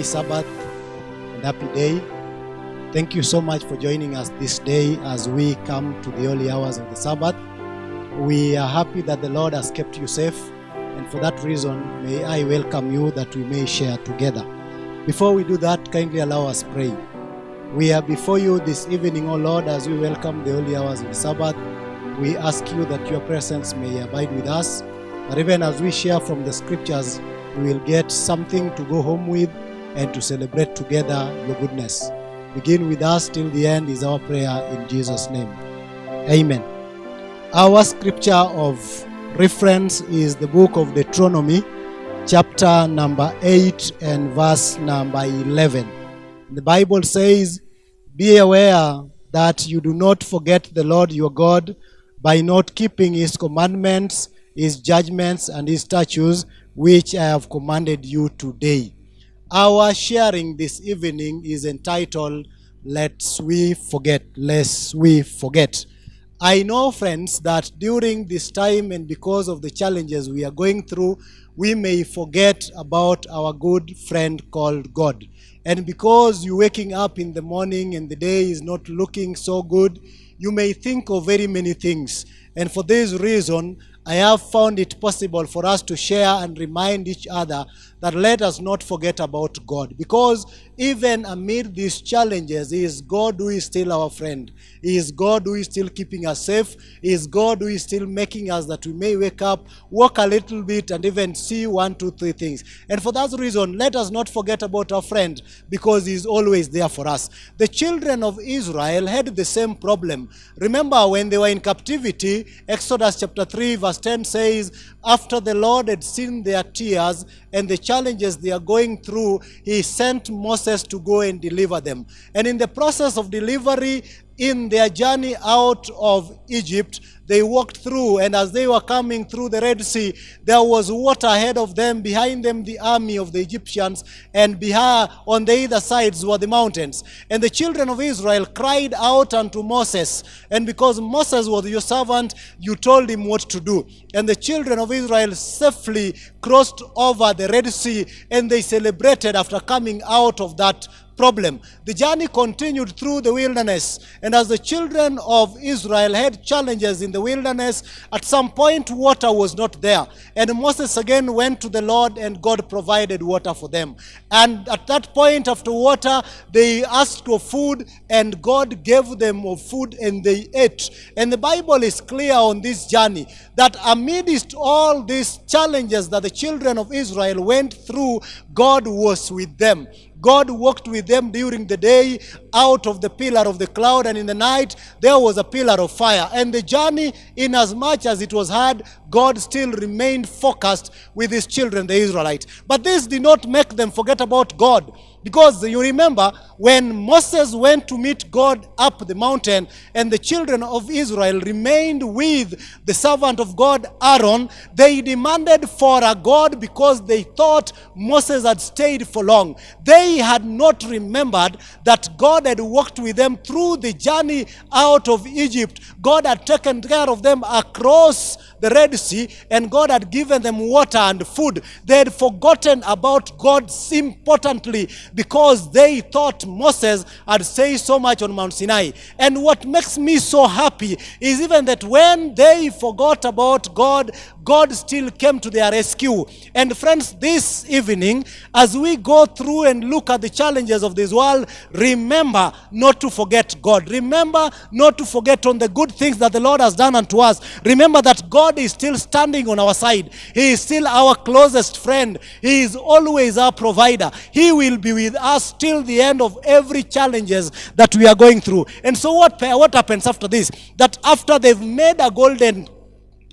Happy Sabbath and happy day. Thank you so much for joining us this day as we come to the early hours of the Sabbath. We are happy that the Lord has kept you safe, and for that reason, may I welcome you that we may share together. Before we do that, kindly allow us pray. We are before you this evening, O Lord, as we welcome the early hours of the Sabbath. We ask you that your presence may abide with us, that even as we share from the scriptures, we will get something to go home with and to celebrate together your goodness. Begin with us till the end is our prayer in Jesus' name. Amen. Our scripture of reference is the book of Deuteronomy, chapter number 8 and verse number 11. The Bible says, "Be aware that you do not forget the Lord your God by not keeping his commandments, his judgments, and his statutes, which I have commanded you today." Our sharing this evening is entitled, Lest We Forget. Lest we forget. I know, friends, that during this time and because of the challenges we are going through, we may forget about our good friend called God. And because you're waking up in the morning and the day is not looking so good, you may think of very many things. And for this reason, I have found it possible for us to share and remind each other that let us not forget about God. Because even amid these challenges, He is God who is still our friend. He is God who is still keeping us safe. He is God who is still making us that we may wake up, walk a little bit, and even see 1, 2, 3 things. And for that reason, let us not forget about our friend, because He is always there for us. The children of Israel had the same problem. Remember when they were in captivity, Exodus chapter 3 verse 10 says, after the Lord had seen their tears and the challenges they are going through, He sent Moses to go and deliver them. And in the process of delivery, in their journey out of Egypt, they walked through, and as they were coming through the Red Sea, there was water ahead of them, behind them the army of the Egyptians, and behind, on the other sides were the mountains. And the children of Israel cried out unto Moses, and because Moses was your servant, you told him what to do. And the children of Israel safely crossed over the Red Sea, and they celebrated after coming out of that problem. The journey continued through the wilderness, and as the children of Israel had challenges in the wilderness, at some point water was not there, and Moses again went to the Lord, and God provided water for them. And at that point, after water, they asked for food, and God gave them of food, and they ate. And the Bible is clear on this journey that amidst all these challenges that the children of Israel went through, God was with them. God walked with them during the day out of the pillar of the cloud, and in the night there was a pillar of fire. And the journey, in as much as it was hard, God still remained focused with his children, the Israelites. But this did not make them forget about God. Because you remember when Moses went to meet God up the mountain, and the children of Israel remained with the servant of God, Aaron, they demanded for a God because they thought Moses had stayed for long. They had not remembered that God had walked with them through the journey out of Egypt. God had taken care of them across the Red Sea, and God had given them water and food. They had forgotten about God importantly because they thought Moses had said so much on Mount Sinai. And what makes me so happy is even that when they forgot about God, God still came to their rescue. And friends, this evening, as we go through and look at the challenges of this world, remember not to forget God. Remember not to forget on the good things that the Lord has done unto us. Remember that God is still standing on our side. He is still our closest friend. He is always our provider. He will be with us till the end of every challenges that we are going through. And so what happens after this? That after they've made a golden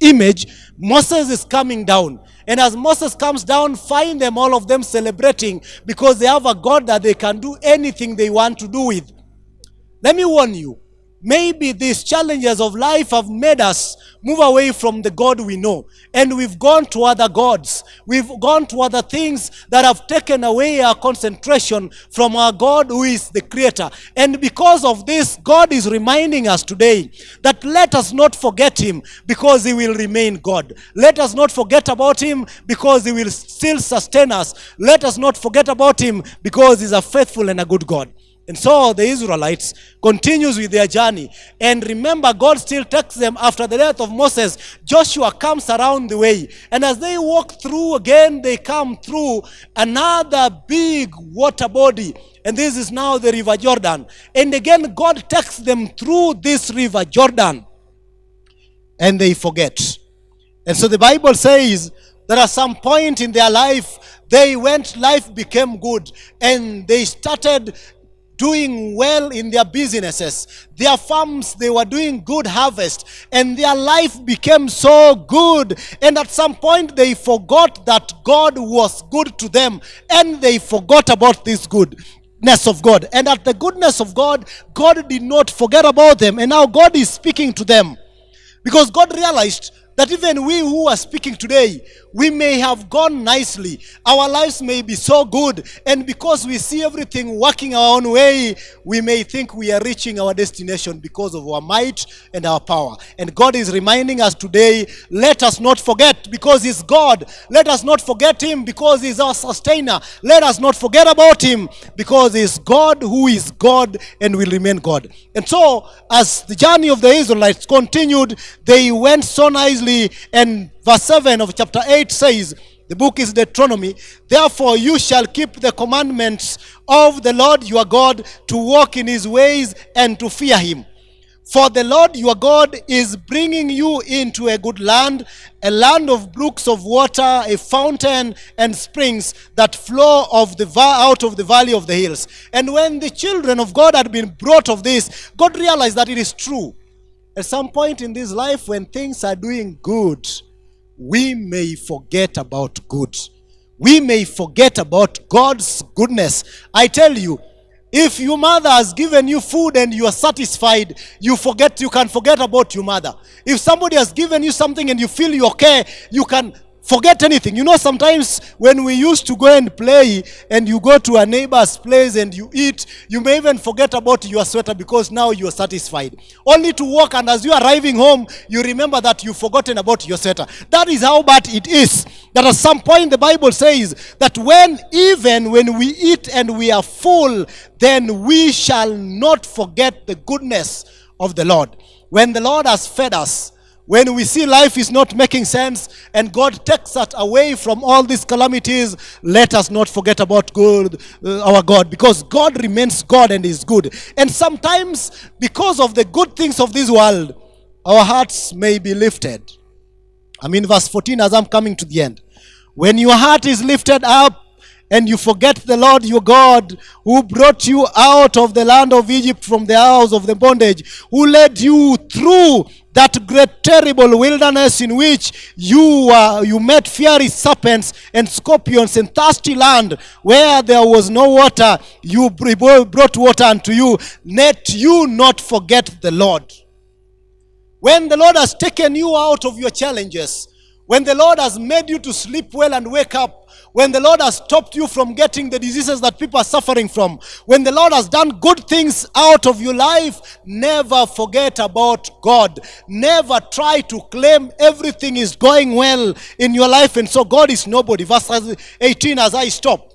image, Moses is coming down. And as Moses comes down, find them, all of them celebrating because they have a God that they can do anything they want to do with. Let me warn you, Maybe these challenges of life have made us move away from the God we know. And we've gone to other gods. We've gone to other things that have taken away our concentration from our God who is the Creator. And because of this, God is reminding us today that let us not forget Him because He will remain God. Let us not forget about Him because He will still sustain us. Let us not forget about Him because He's a faithful and a good God. And so the Israelites continues with their journey. And remember, God still takes them after the death of Moses. Joshua comes around the way. And as they walk through again, they come through another big water body. And this is now the River Jordan. And again, God takes them through this River Jordan. And they forget. And so the Bible says that at some point in their life, life became good. And they started doing well in their businesses. Their farms, they were doing good harvest. And their life became so good. And at some point, they forgot that God was good to them. And they forgot about this goodness of God. And at the goodness of God, God did not forget about them. And now God is speaking to them. Because God realized that even we who are speaking today, we may have gone nicely. Our lives may be so good. And because we see everything working our own way, we may think we are reaching our destination because of our might and our power. And God is reminding us today, let us not forget because He's God. Let us not forget Him because He's our sustainer. Let us not forget about Him because He's God who is God and will remain God. And so, as the journey of the Israelites continued, they went so nicely. And verse 7 of chapter 8 says, the book is Deuteronomy, therefore you shall keep the commandments of the Lord your God to walk in His ways and to fear Him. For the Lord your God is bringing you into a good land, a land of brooks of water, a fountain and springs that flow out of the valley of the hills. And when the children of God had been brought of this, God realized that it is true. At some point in this life, when things are doing good, we may forget about good. We may forget about God's goodness. I tell you, if your mother has given you food and you are satisfied, you can forget about your mother. If somebody has given you something and you feel you're okay, you can forget anything. You know, sometimes when we used to go and play and you go to a neighbor's place and you eat, you may even forget about your sweater because now you are satisfied. Only to walk, and as you are arriving home, you remember that you've forgotten about your sweater. That is how bad it is. That at some point the Bible says that even when we eat and we are full, then we shall not forget the goodness of the Lord. When the Lord has fed us, when we see life is not making sense and God takes us away from all these calamities, let us not forget about our God, because God remains God and is good. And sometimes, because of the good things of this world, our hearts may be lifted. Verse 14, as I'm coming to the end. When your heart is lifted up and you forget the Lord your God, who brought you out of the land of Egypt from the house of the bondage, who led you through that great terrible wilderness in which you met fiery serpents and scorpions, and thirsty land where there was no water, you brought water unto you. Let you not forget the Lord. When the Lord has taken you out of your challenges, when the Lord has made you to sleep well and wake up, when the Lord has stopped you from getting the diseases that people are suffering from, when the Lord has done good things out of your life, never forget about God. Never try to claim everything is going well in your life and so God is nobody. Verse 18 as I stop.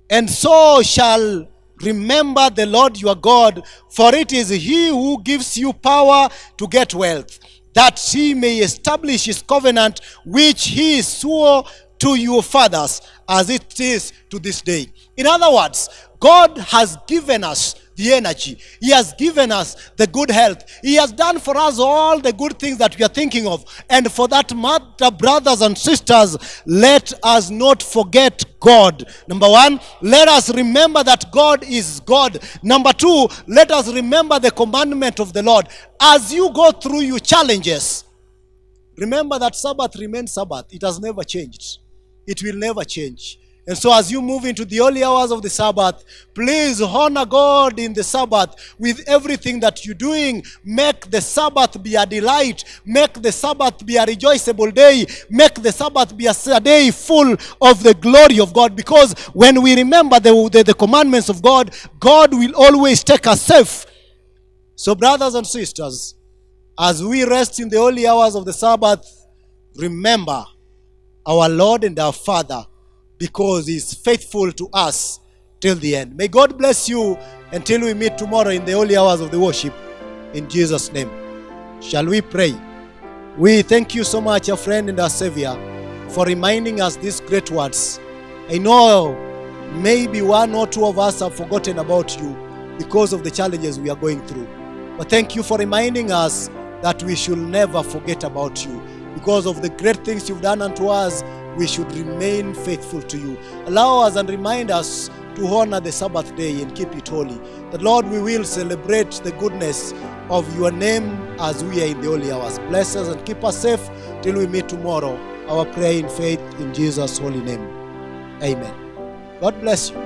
And so shall remember the Lord your God, for it is He who gives you power to get wealth, that He may establish His covenant, which He swore to your fathers, as it is to this day. In other words, God has given us the energy. He has given us the good health. He has done for us all the good things that we are thinking of. And for that matter, brothers and sisters, let us not forget God. Number one, let us remember that God is God. Number two, let us remember the commandment of the Lord. As you go through your challenges, remember that Sabbath remains Sabbath. It has never changed. It will never change. And so as you move into the early hours of the Sabbath, please honor God in the Sabbath with everything that you're doing. Make the Sabbath be a delight. Make the Sabbath be a rejoiceable day. Make the Sabbath be a day full of the glory of God. Because when we remember the commandments of God, God will always take us safe. So brothers and sisters, as we rest in the early hours of the Sabbath, remember our Lord and our Father, because He is faithful to us till the end. May God bless you until we meet tomorrow in the early hours of the worship. In Jesus' name. Shall we pray? We thank you so much, our friend and our Savior, for reminding us these great words. I know maybe one or two of us have forgotten about you because of the challenges we are going through. But thank you for reminding us that we should never forget about you. Because of the great things you've done unto us, we should remain faithful to you. Allow us and remind us to honor the Sabbath day and keep it holy. That, Lord, we will celebrate the goodness of your name as we are in the holy hours. Bless us and keep us safe till we meet tomorrow. Our prayer in faith in Jesus' holy name. Amen. God bless you.